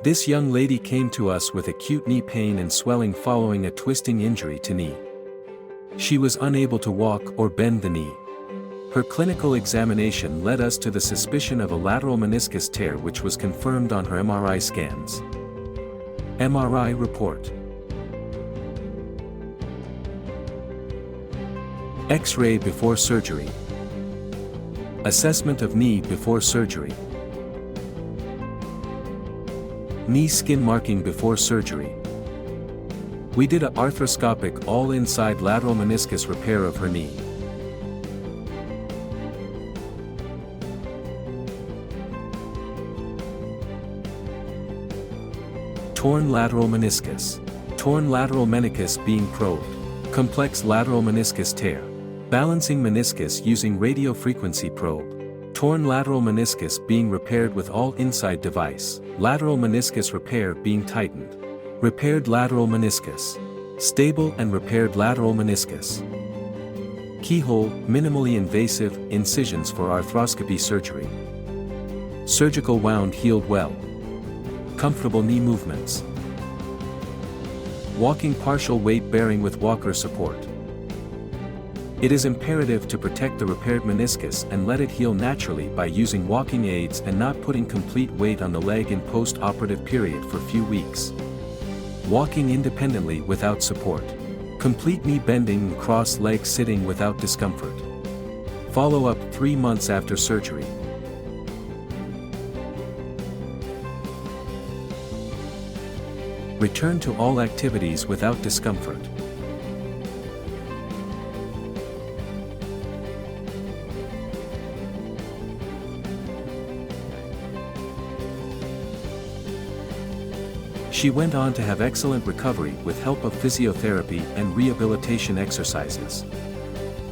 This young lady came to us with acute knee pain and swelling following a twisting injury to knee. She was unable to walk or bend the knee. Her clinical examination led us to the suspicion of a lateral meniscus tear, which was confirmed on her MRI scans. MRI report. X-ray before surgery. Assessment of knee before surgery. Knee skin marking before surgery. We did a arthroscopic all-inside lateral meniscus repair of her knee. Torn lateral meniscus. Torn lateral meniscus being probed. Complex lateral meniscus tear. Balancing meniscus using radiofrequency probe. Torn lateral meniscus being repaired with all-inside device. Lateral meniscus repair being tightened. Repaired lateral meniscus. Stable and repaired lateral meniscus. Keyhole, minimally invasive, incisions for arthroscopy surgery. Surgical wound healed well. Comfortable knee movements. Walking partial weight bearing with walker support. It is imperative to protect the repaired meniscus and let it heal naturally by using walking aids and not putting complete weight on the leg in post-operative period for few weeks. Walking independently without support. Complete knee bending and cross leg sitting without discomfort. Follow-up 3 months after surgery. Return to all activities without discomfort. She went on to have excellent recovery with help of physiotherapy and rehabilitation exercises.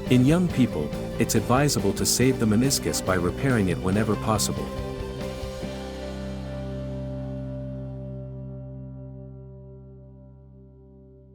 In young people, it's advisable to save the meniscus by repairing it whenever possible.